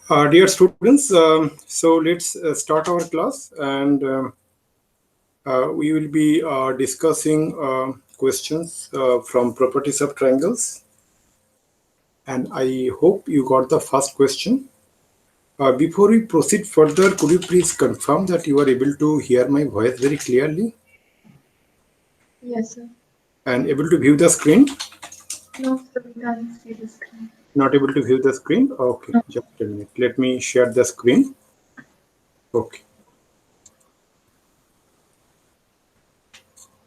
Dear students, so let's start our class, and we will be discussing questions from properties of triangles. And I hope you got the first question. Before we proceed further, could you please confirm that you are able to hear my voice very clearly Yes, sir. and able to view the screen? No, sir, we can't see the screen. Not able to view the screen? Okay, No. just a minute. Let me share the screen. Okay.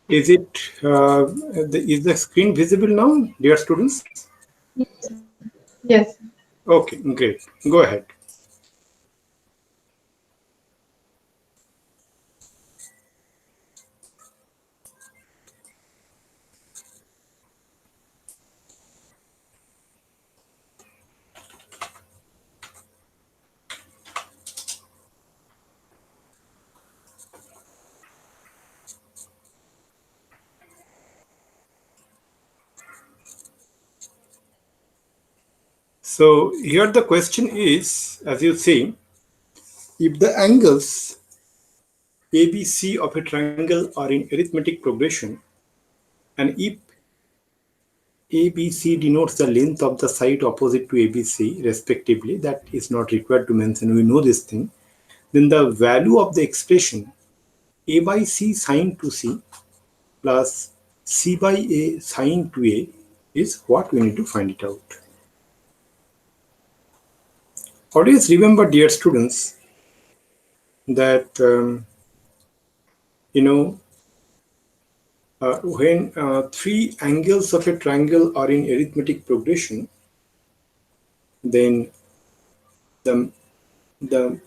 Is the screen visible now, dear students? Yes, sir. Yes, sir. Okay, great. Go ahead. So here the question is, as you see, if the angles ABC of a triangle are in arithmetic progression, and if ABC denotes the length of the side opposite to ABC respectively, that is not required to mention, we know this thing, then the value of the expression A by C sine to C plus C by A sine to A is what we need to find it out. Always remember, dear students, that you know when three angles of a triangle are in arithmetic progression, then the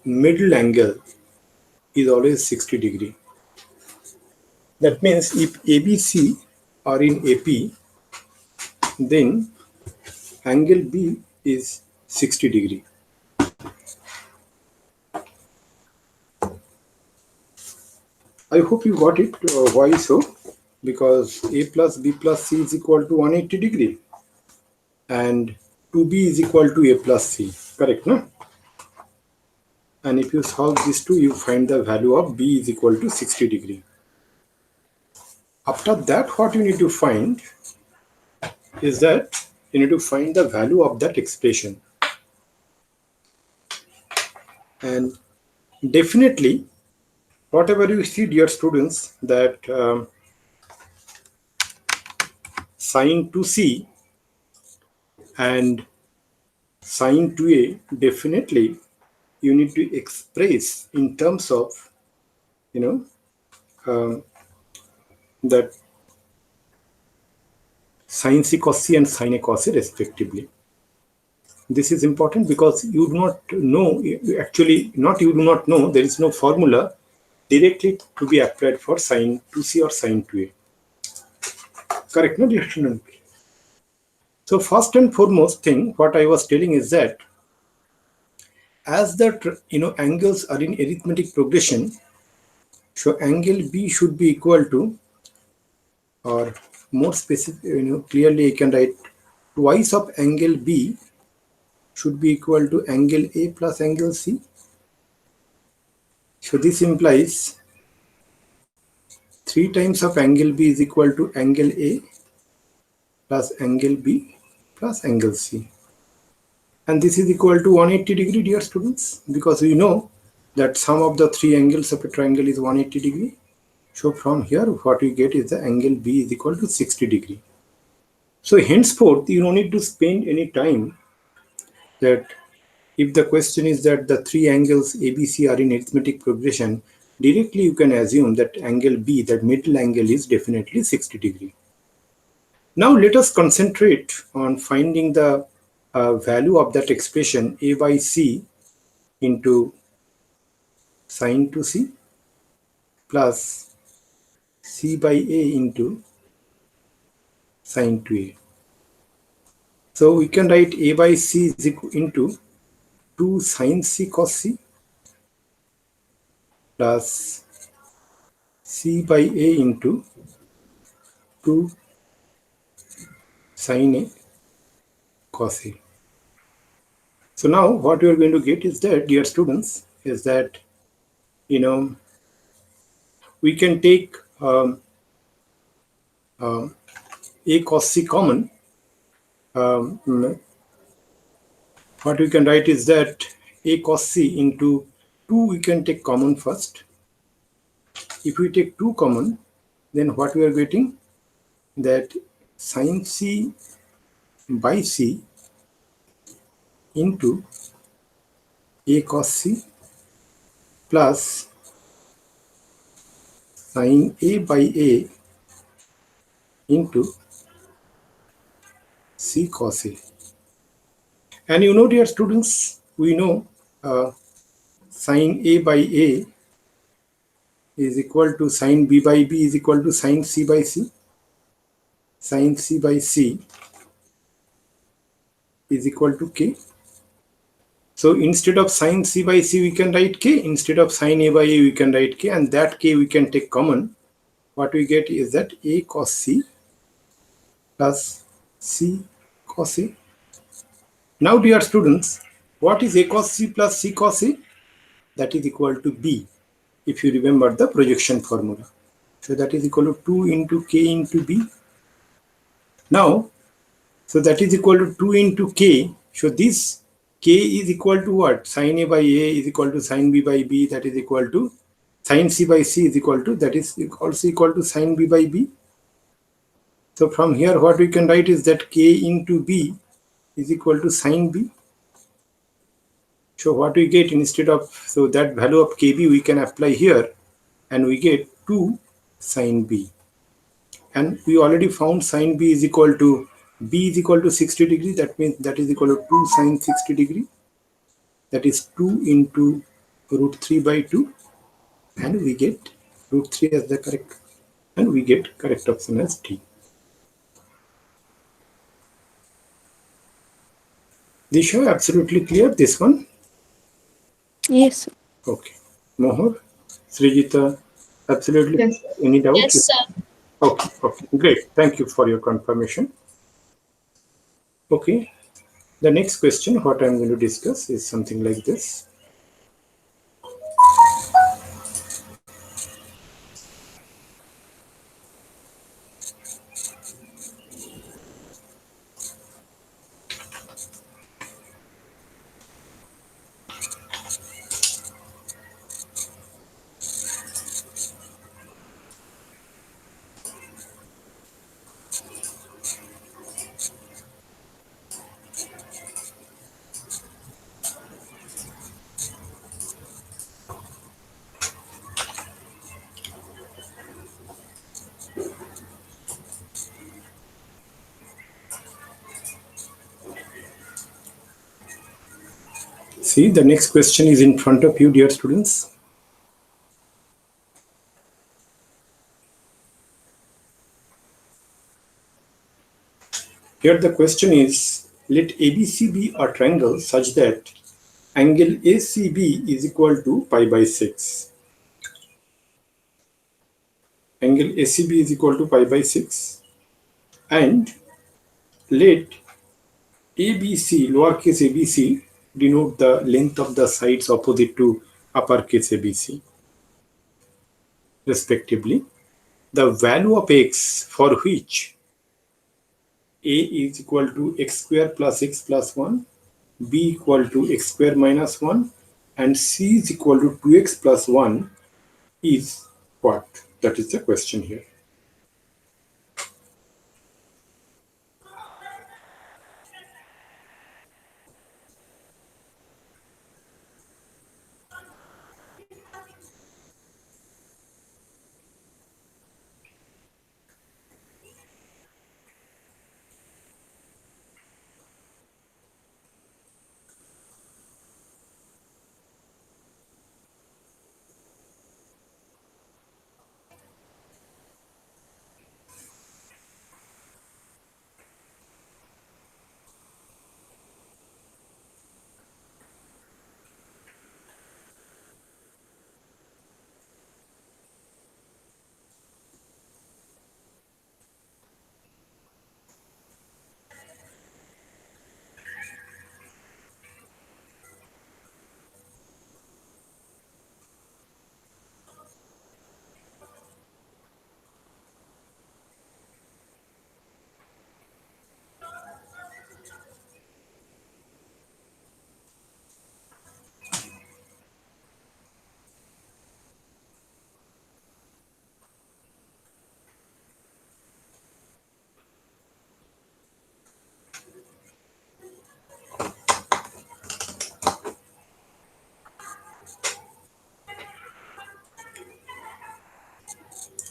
middle angle is always 60 degree. That means if ABC are in AP, then angle B is 60 degree. I hope you got it. Why so? Because A plus B plus C is equal to 180 degree, and 2B is equal to A plus C. Correct, no? And if you solve these two, you find the value of B is equal to 60 degree. After that, what you need to find is that you need to find the value of that expression. And definitely, whatever you see, dear students, that sine to C and sine to A, definitely you need to express in terms of, that sine C cos C and sine A cos A respectively. This is important because you do not know, actually not you do not know, there is no formula directly to be applied for sine 2C or sine 2A. Correct, no, dear student? So first and foremost thing, what I was telling is that as the angles are in arithmetic progression, so angle B should be equal to, or more specific, clearly I can write twice of angle B should be equal to angle A plus angle C. So this implies 3 times of angle B is equal to angle A plus angle B plus angle C. And this is equal to 180 degree, dear students, because we know that sum of the three angles of a triangle is 180 degree. So from here, what we get is the angle B is equal to 60 degree. So henceforth, you don't need to spend any time that if the question is that the three angles ABC are in arithmetic progression, directly you can assume that angle B, that middle angle, is definitely 60 degree. Now let us concentrate on finding the value of that expression A by C into sine to C plus C by A into sine to A. So we can write A by C is equal into 2 sine C cos C plus C by A into 2 sine A cos A. So now what we are going to get is that, dear students, is that, we can take a cos c common. Um, what we can write is that a cos c into 2 we can take common first. If we take 2 common, then what we are getting, that sin c by c into a cos c plus sin a by a into c cos a. And dear students, we know sin a by a is equal to sin b by b is equal to sin c by c. Sin c by c is equal to k. So instead of sin c by c, we can write k. Instead of sin a by a, we can write k. And that k we can take common. What we get is that a cos c plus c cos a. Now, dear students, what is a cos c plus c cos a? That is equal to b, if you remember the projection formula. So that is equal to 2 into k into b. Now, so that is equal to 2 into k. So this k is equal to what? Sin a by a is equal to sin b by b. That is equal to sin c by c is equal to, that is also equal to sin b by b. So from here what we can write is that k into b is equal to sin b. So what we get instead of, so that value of kb we can apply here, and we get 2 sin b. And we already found sin b is equal to, b is equal to 60 degree. That means that is equal to 2 sin 60 degree. That is 2 into root 3 by 2. And we get root 3 as the correct. And we get correct option as D. Disha, absolutely clear this one? Yes. Okay. Mohor, Srijita, absolutely. Yes, sir. Any doubt? Yes, sir. Okay, okay, great. Thank you for your confirmation. Okay, the next question, what I'm going to discuss is something like this. See, the next question is in front of you, dear students. Here the question is, let ABC be a triangle such that angle ACB is equal to pi by 6. Angle ACB is equal to pi by 6. And let ABC, lowercase abc, denote the length of the sides opposite to uppercase abc, respectively. The value of x for which a is equal to x square plus x plus 1, b equal to x square minus 1, and c is equal to 2x plus 1 is what? That is the question here.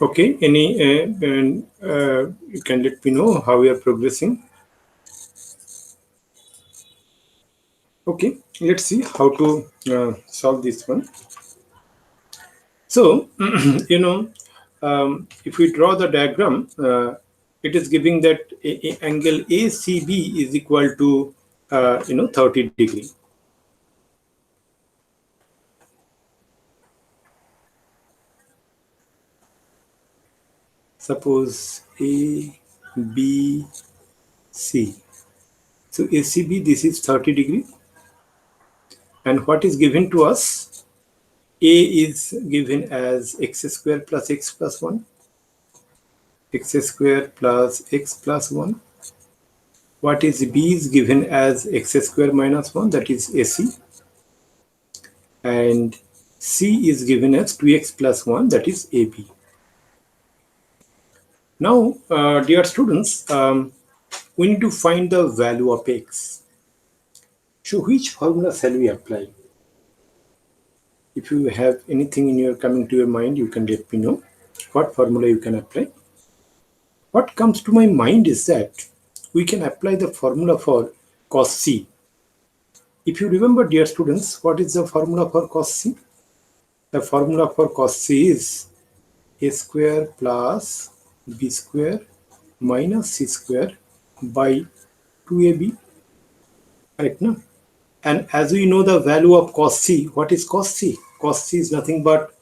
Okay, any you can let me know how we are progressing. Okay, let's see how to solve this one. So, if we draw the diagram, it is giving that angle ACB is equal to 30 degree. Suppose A, B, C. So ACB, this is 30 degree. And what is given to us? A is given as x square plus x plus 1. X square plus x plus 1. What is B is given as x square minus 1, that is AC. And C is given as 2x plus 1, that is AB. Now, dear students, we need to find the value of x. So which formula shall we apply? If you have anything in your coming to your mind, you can let me know what formula you can apply. What comes to my mind is that we can apply the formula for cos C. If you remember, dear students, what is the formula for cos C? The formula for cos C is a square plus b square minus c square by 2ab. Correct, no? And as we know the value of cos C, what is cos C? Cos C is nothing but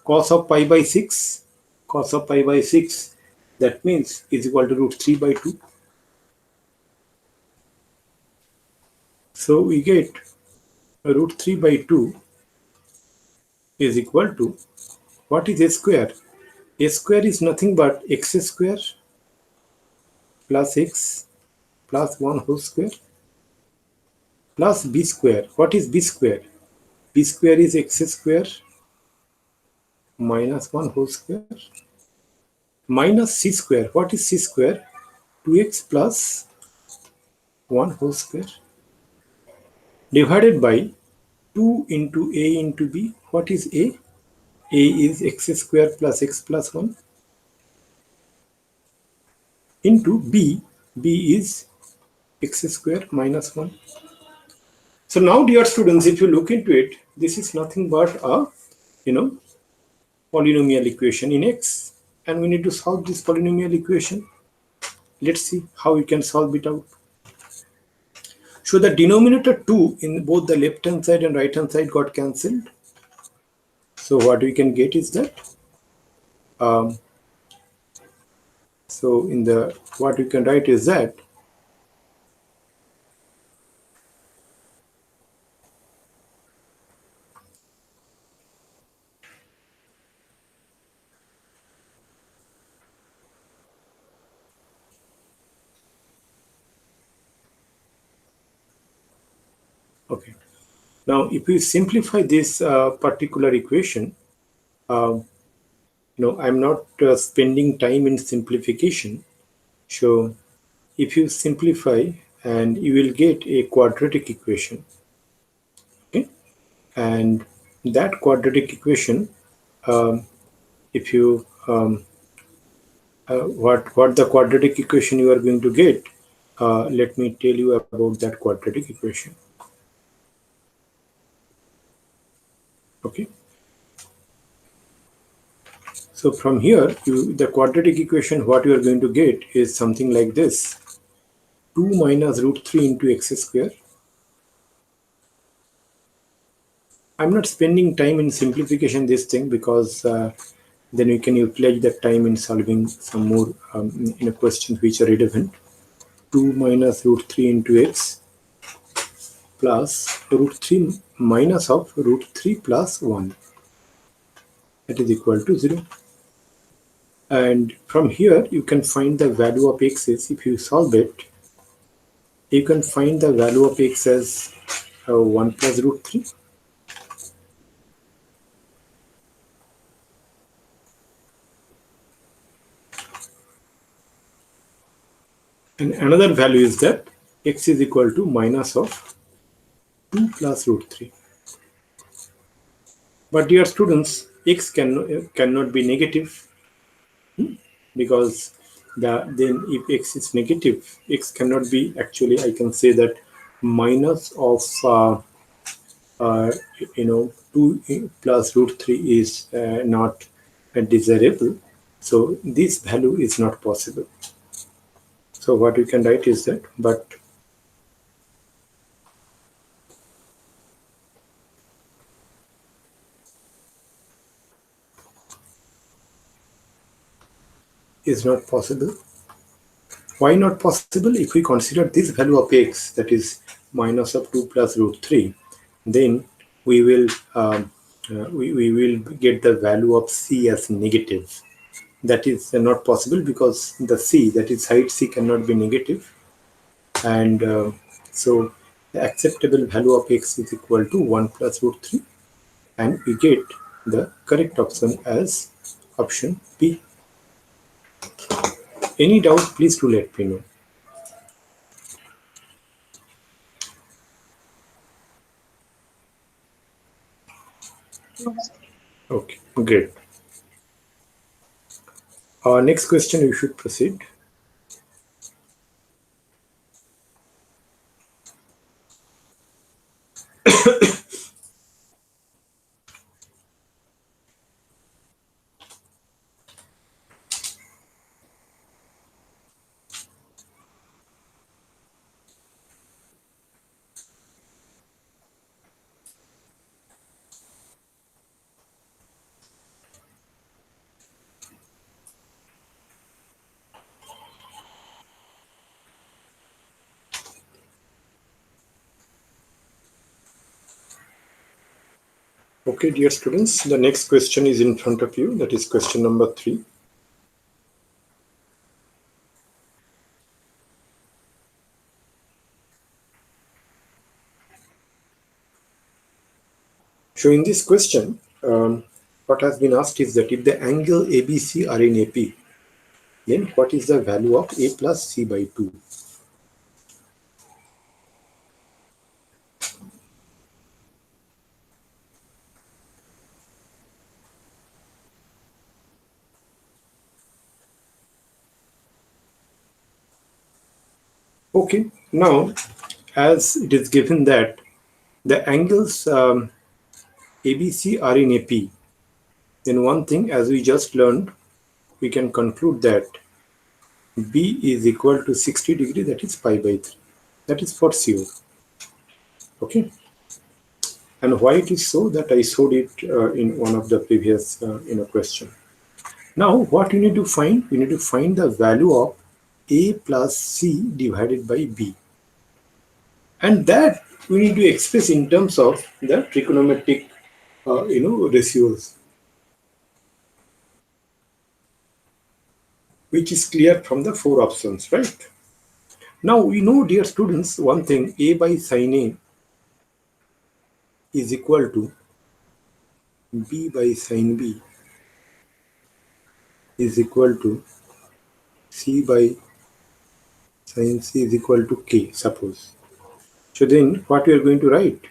cos of pi by 6. Cos of pi by 6, that means is equal to root 3 by 2. So we get root 3 by 2 is equal to, what is a square? A square is nothing but x square plus x plus 1 whole square plus b square. What is b square? B square is x square minus 1 whole square minus c square. What is c square? 2x plus 1 whole square divided by 2 into a into b. What is a? A is x square plus x plus 1 into b. B is x square minus 1. So now, dear students, if you look into it, this is nothing but a polynomial equation in x, and we need to solve this polynomial equation. Let's see how we can solve it out. So the denominator 2 in both the left hand side and right hand side got cancelled. So what we can get is that so in the what we can write is that okay. Now if we simplify this particular equation, I'm not spending time in simplification. So if you simplify, and you will get a quadratic equation. Okay, and that quadratic equation, if you what the quadratic equation you are going to get, let me tell you about that quadratic equation. Okay, so from here the quadratic equation what you are going to get is something like this: 2 minus root 3 into x square. I'm not spending time in simplification this thing because then we can utilize that time in solving some more questions which are relevant. 2 minus root 3 into x plus root 3 minus of root 3 plus 1, that is equal to 0. And from here you can find the value of x is, if you solve it, you can find the value of x as 1 plus root 3. And another value is that x is equal to minus of 2 plus root 3. But dear students, x cannot be negative. because then if x is negative, x cannot be, actually I can say that minus of uh, 2 plus root 3 is not desirable, so this value is not possible. So what we can write is that, but is not possible. Why not possible? If we consider this value of x, that is minus of 2 plus root 3, then we will we will get the value of c as negative. That is not possible because the c, that is side c, cannot be negative, and so the acceptable value of x is equal to 1 plus root 3, and we get the correct option as option B. Any doubt, please do let me know. No, sir. Okay, great. Next question, you should proceed. Okay, dear students, the next question is in front of you. That is question number 3. So in this question, what has been asked is that if the angle ABC are in AP, then what is the value of A plus C by 2? Okay, now as it is given that the angles ABC are in AP, then one thing, as we just learned, we can conclude that B is equal to 60 degree, that is pi by 3. That is for sure. Okay. And why it is so, that I showed it in one of the previous question. Now what you need to find? You need to find the value of A plus C divided by B. And that we need to express in terms of the trigonometric ratios, which is clear from the 4 options, right? Now we know, dear students, one thing: A by sin A is equal to B by sin B is equal to C by sin C is equal to K, suppose. So then what we are going to write?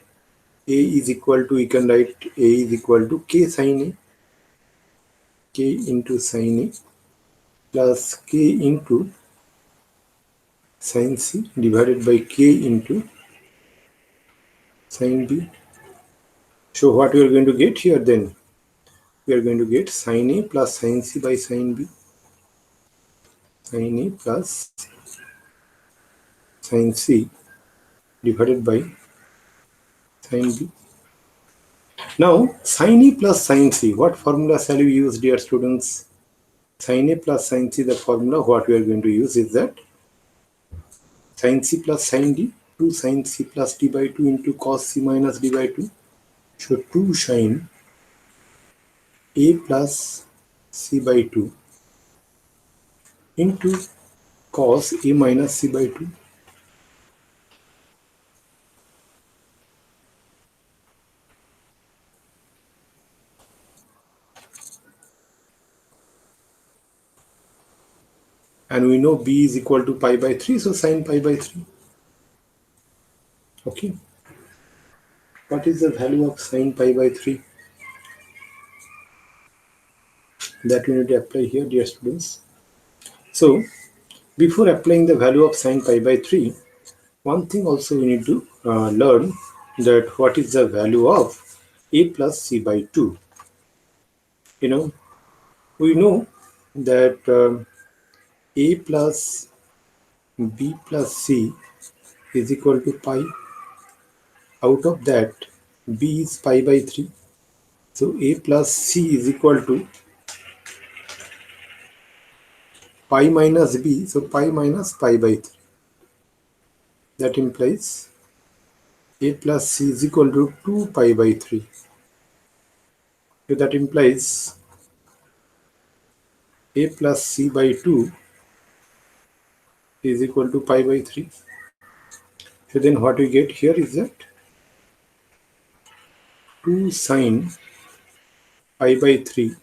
A is equal to, we can write A is equal to K sin A, K into sin A plus K into sin C divided by K into sin B. So what we are going to get here then? We are going to get sin A plus sin C by sin B, sin A plus sin C divided by sin B. Now sin A plus sin C, what formula shall we use, dear students? Sin A plus sin C, the formula what we are going to use is that sin C plus sin D, 2 sin C plus D by 2 into cos C minus D by 2. So 2 sin A plus C by 2 into cos A minus C by 2. And we know B is equal to pi by 3, so sin pi by 3. Okay. What is the value of sin pi by 3? That we need to apply here, dear students. So before applying the value of sine pi by 3, one thing also we need to learn that what is the value of a plus c by 2. You know, we know that a plus b plus c is equal to pi. Out of that, b is pi by 3. So a plus c is equal to pi minus b. So pi minus pi by 3. That implies a plus c is equal to 2 pi by 3. So that implies a plus c by 2 is equal to pi by 3. So then what we get here is that 2 sine pi by 3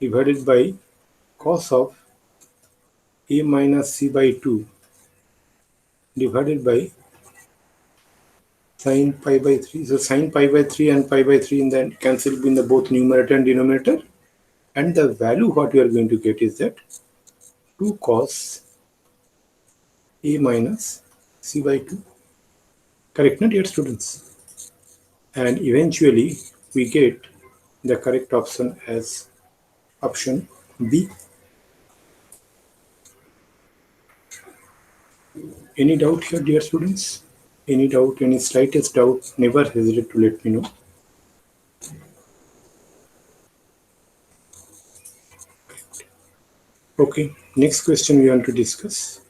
divided by cos of a minus c by 2 divided by sine pi by 3. So sine pi by 3 and pi by 3 in the cancel in the both numerator and denominator. And the value what we are going to get is that 2 cos a minus c by 2. Correct, not dear students? And eventually we get the correct option as option B. Any doubt here, dear students? Any doubt, any slightest doubt, never hesitate to let me know. Okay, next question we want to discuss.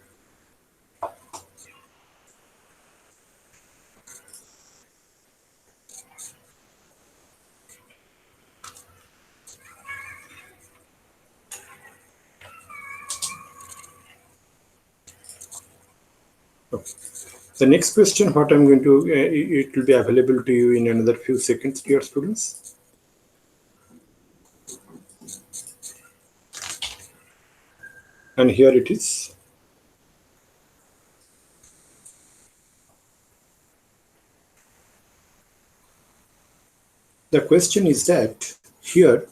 Okay. The next question, what I'm going to, it will be available to you in another few seconds, dear students. And here it is. The question is that here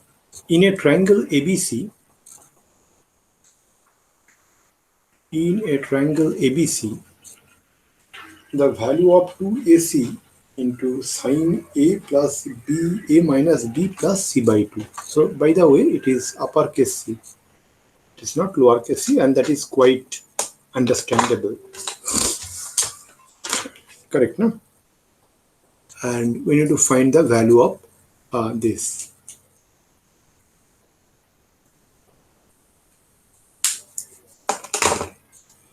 in a triangle ABC, the value of 2AC into sine A plus B, A minus B plus C by 2. So by the way, it is uppercase C. It is not lowercase c, and that is quite understandable. Correct, no? And we need to find the value of this.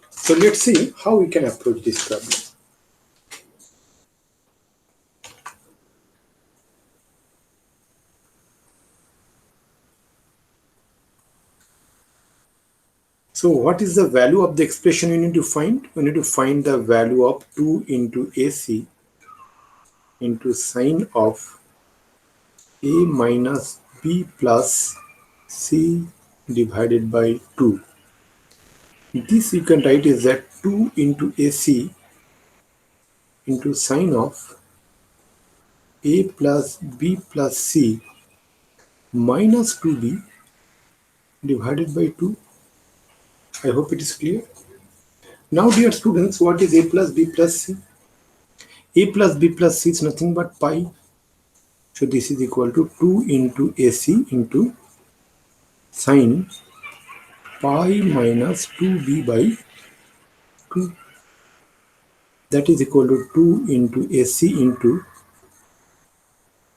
So let's see how we can approach this problem. So what is the value of the expression we need to find? We need to find the value of 2 into AC into sine of A minus B plus C divided by 2. This you can write is that 2 into AC into sine of A plus B plus C minus 2B divided by 2. I hope it is clear. Now dear students, what is A plus B plus C? A plus B plus C is nothing but pi. So this is equal to 2 into AC into sine pi minus 2B by 2. That is equal to 2 into AC into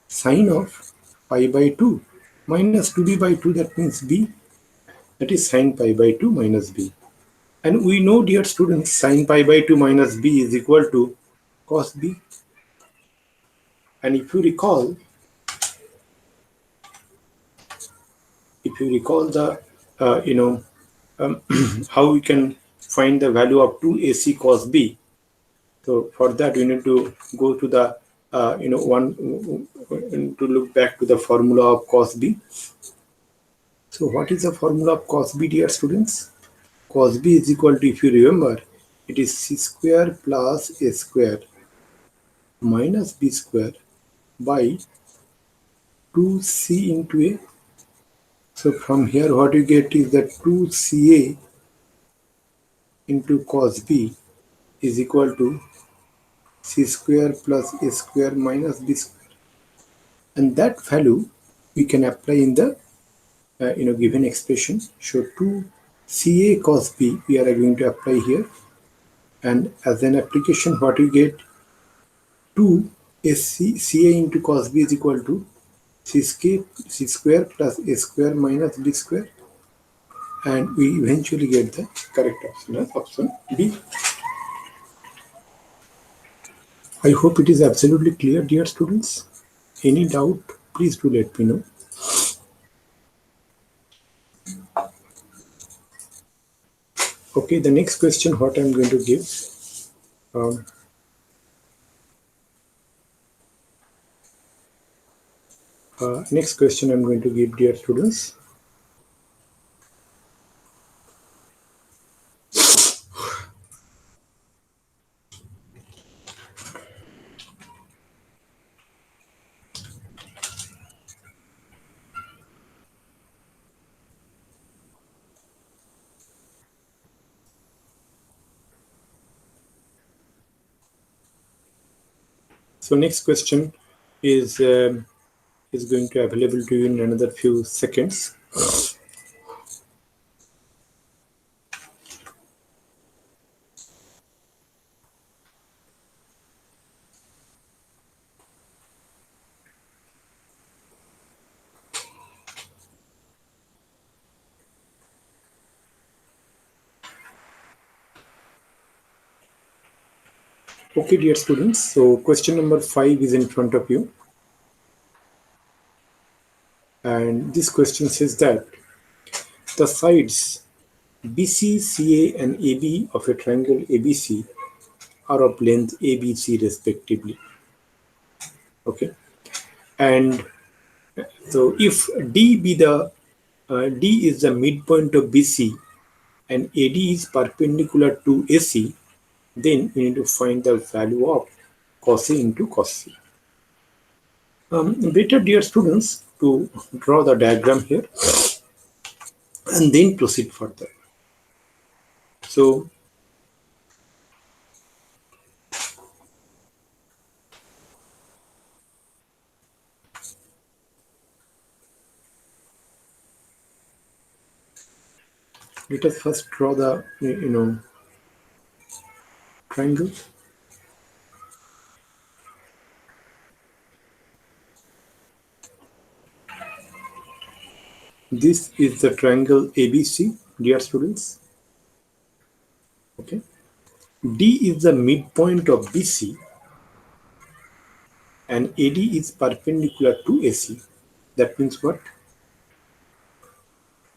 sine of pi by 2 minus 2B by 2, that means B. That is sine pi by 2 minus B. And we know, dear students, sine pi by 2 minus B is equal to cos B. And if you recall the, how we can find the value of 2AC cos B. So for that, we need to go to the, to look back to the formula of cos B. So what is the formula of cos B, dear students? Cos B is equal to, if you remember, it is C square plus A square minus B square by 2C into A. So from here what you get is that 2CA into cos B is equal to C square plus A square minus B square. And that value we can apply in the given expression. So 2 CA cos B we are going to apply here, and as an application what we get, 2 CA into cos B is equal to C square plus A square minus B square, and we eventually get the correct option as option B. I hope it is absolutely clear, dear students. Any doubt, please do let me know. Okay, the next question what I'm going to give. Um, Next question I'm going to give, dear students. So next question is going to available to you in another few seconds. Okay, dear students, so question number 5 is in front of you. And this question says that the sides BC, CA and AB of a triangle ABC are of length ABC respectively. Okay, and so if D is the midpoint of BC and AD is perpendicular to AC, then we need to find the value of cos A into cos C. Better, dear students, to draw the diagram here and then proceed further. So let us first draw the triangle. This is the triangle ABC, dear students. Okay, D is the midpoint of BC and AD is perpendicular to AC. That means what?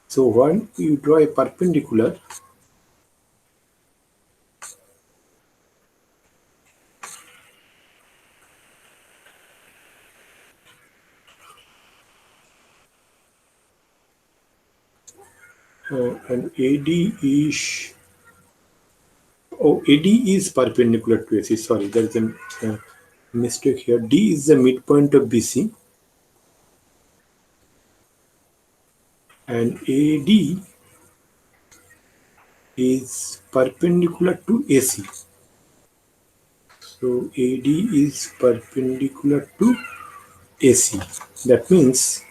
So when you draw a perpendicular, and AD is perpendicular to AC. Sorry, there is a mistake here. D is the midpoint of BC and AD is perpendicular to AC. So AD is perpendicular to AC. That means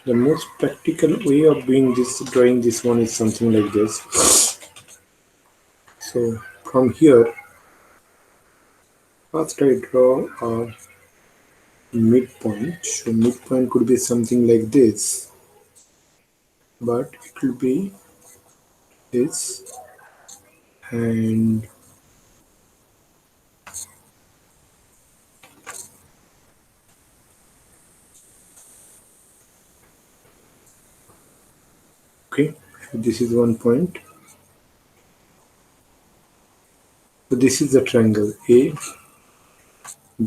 the most practical way of drawing this one is something like this. So from here, first I draw a midpoint. So midpoint could be something like this, but it will be this, and okay, so this is one point. So this is the triangle A,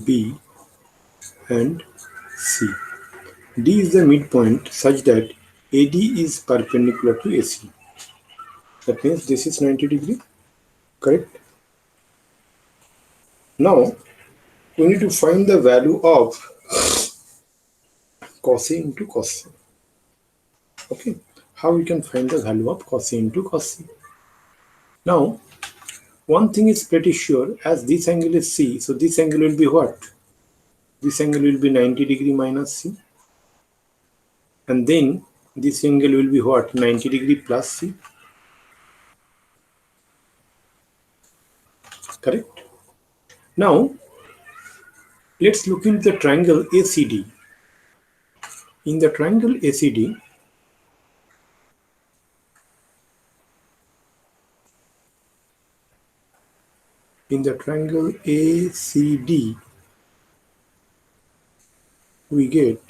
B and C. D is the midpoint such that AD is perpendicular to AC. That means this is 90 degree, correct? Now we need to find the value of cos A into cos C. Okay, how we can find the value of cos A into cos C. Now, one thing is pretty sure, as this angle is C, so this angle will be what? This angle will be 90 degree minus C. And then this angle will be what? 90 degree plus C. Correct? Now, let's look into the triangle ACD. In the triangle ACD, we get,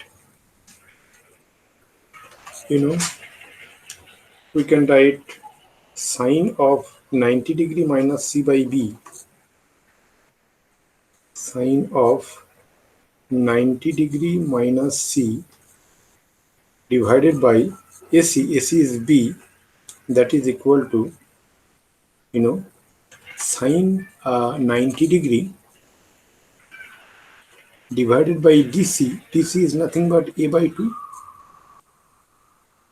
we can write sine of 90 degree minus C by B, sine of 90 degree minus C divided by AC, AC is B, that is equal to, sine 90 degree divided by DC, DC is nothing but A by 2,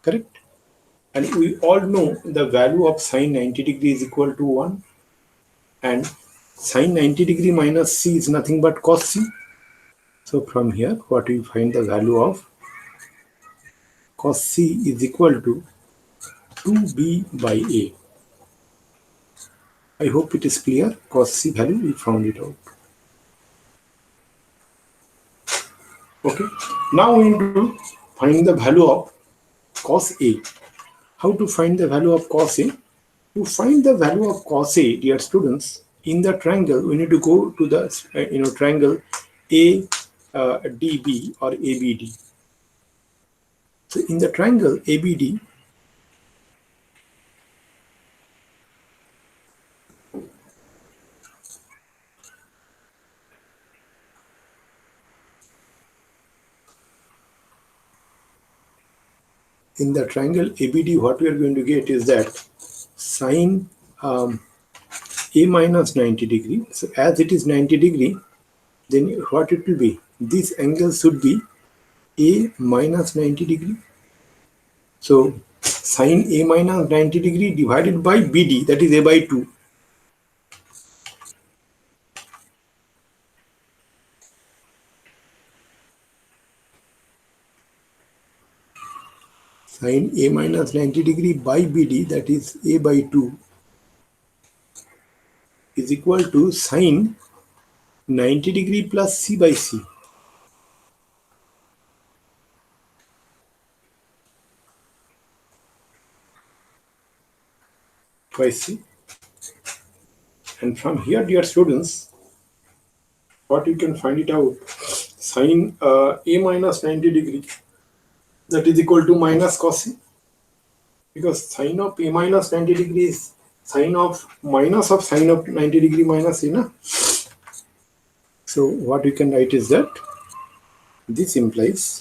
correct? And we all know the value of sine 90 degree is equal to 1, and sine 90 degree minus C is nothing but cos C. So from here, what we find the value of cos C is equal to 2B by A. I hope it is clear. Cos C value, we found it out. Okay. Now we need to find the value of cos A. How to find the value of cos A? To find the value of cos A, dear students, in the triangle, we need to go to the triangle ADB or ABD. So in the triangle ABD, what we are going to get is that sine A minus 90 degree. So as it is 90 degree, then what it will be? This angle should be A minus 90 degree. So sine A minus 90 degree divided by BD, that is A by 2. Sine A minus 90 degree by BD, that is A by 2, is equal to sine 90 degree plus C by C. By C. And from here, dear students, what you can find it out, sine A minus 90 degree, that is equal to minus cos C, because sine of A minus 90 degree is sine of minus of sine of 90 degree minus C, na? So what we can write is that this implies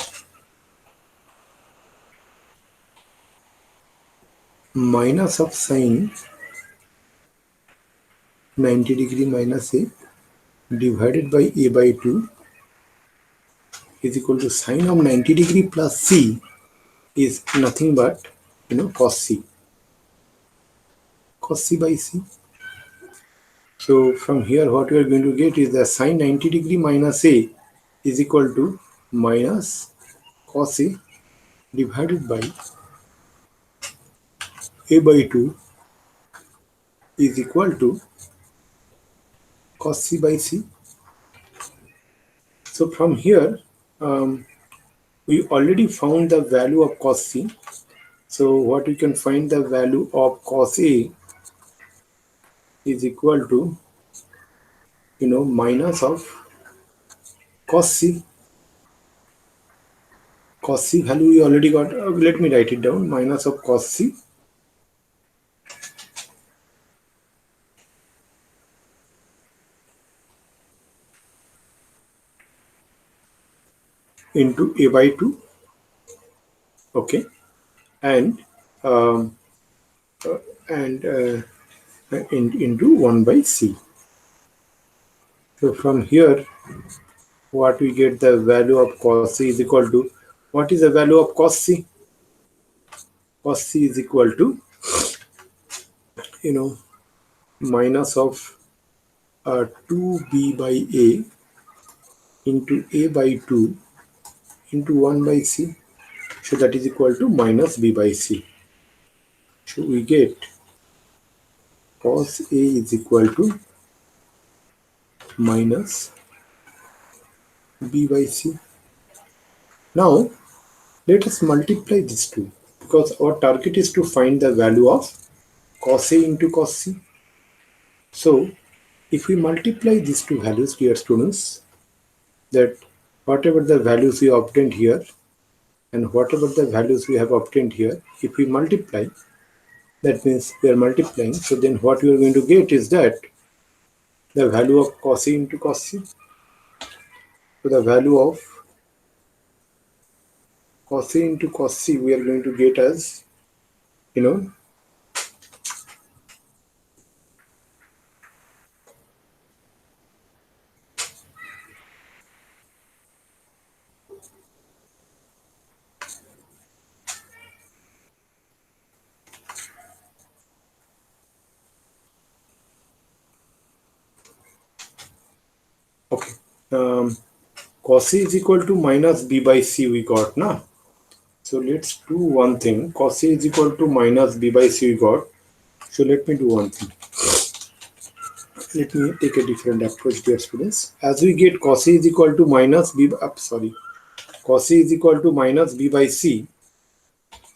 minus of sine 90 degree minus A divided by A by 2 is equal to sine of 90 degree plus C is nothing but, cos C. Cos C by C. So from here, what we are going to get is that sine 90 degree minus A is equal to minus cos A divided by A by 2 is equal to cos C by C. So from here, we already found the value of cos C. So what we can find, the value of cos A is equal to, minus of cos C. Cos C value we already got. Let me write it down. Minus of cos C into A by 2. Okay. And into 1 by C. So from here, what we get, the value of cos C is equal to, what is the value of cos C? cos C is equal to, minus of 2b by a into a by 2 into 1 by c. So that is equal to minus b by c. So we get cos A is equal to minus b by c. Now let us multiply these two, because our target is to find the value of cos A into cos C. So if we multiply these two values, dear students, that whatever the values we obtained here and whatever the values we have obtained here, if we multiply, that means we are multiplying. So then what we are going to get is that the value of cos A into cos C. So the value of cos A into cos C we are going to get as, okay, cos A is equal to minus b by c we got, na? So let's do one thing. Cos A is equal to minus b by c we got. So let me do one thing. Let me take a different approach, dear students. As we get cos A is equal to minus b, cos A is equal to minus b by c.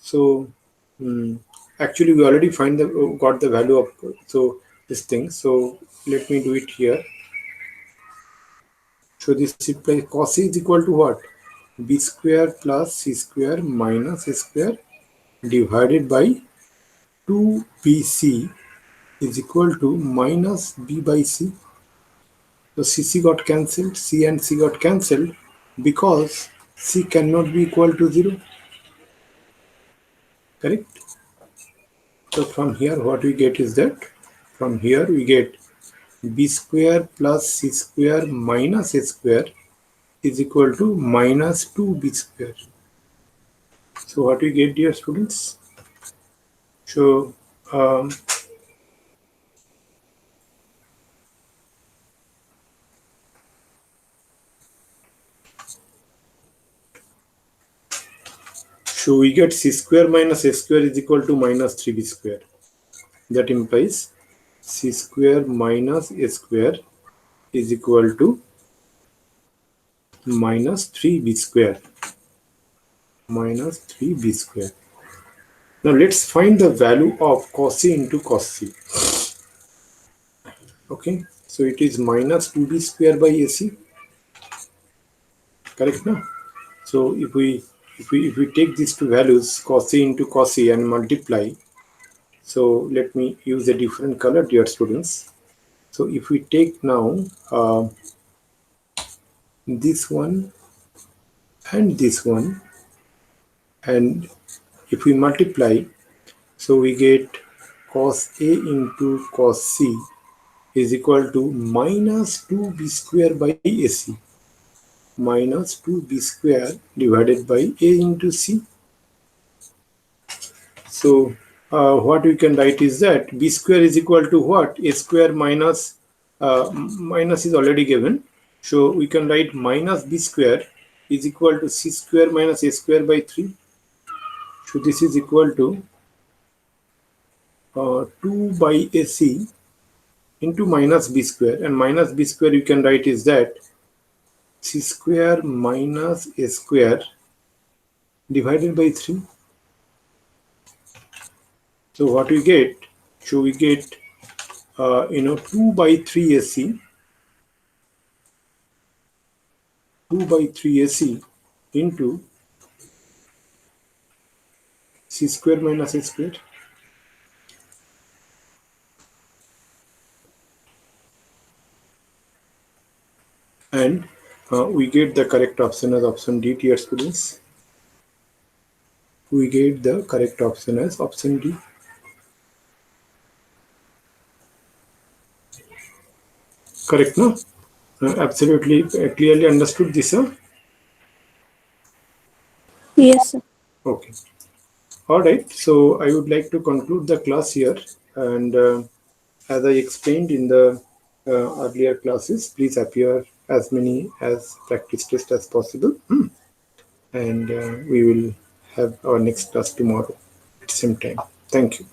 So actually we already got the value of this thing. So let me do it here. So this implies cos A is equal to what? B square plus c square minus a square divided by 2bc is equal to minus b by c. So c got cancelled, c and c got cancelled because c cannot be equal to 0. Correct? So from here what we get is that, from here we get b square plus c square minus a square is equal to minus 2b square. So what we get, dear students? So so we get c square minus a square is equal to minus 3b square. That implies c square minus a square is equal to minus 3b square. Minus 3b square. Now let's find the value of cos A into cos C. Okay, so it is minus 2b square by AC. Correct now? So if we take these two values, cos A into cos C, and multiply, so let me use a different color, dear students. So if we take now this one and this one, and if we multiply, so we get cos A into cos C is equal to minus 2b square by AC. Minus 2b square divided by A into C. So what we can write is that b square is equal to what? A square minus minus is already given. So we can write minus b square is equal to c square minus a square by 3. So this is equal to 2 by AC into minus b square, and minus b square you can write is that c square minus a square divided by 3. So what we get? So we get 2 by 3 AC, 2 by 3 AC into c square minus a square. And we get the correct option as option D, dear students. We get the correct option as option D. Correct, no? Absolutely clearly understood this, sir? Yes, sir. Okay. All right, so I would like to conclude the class here. And as I explained in the earlier classes, please appear as many as practice test as possible. And we will have our next class tomorrow at the same time. Thank you.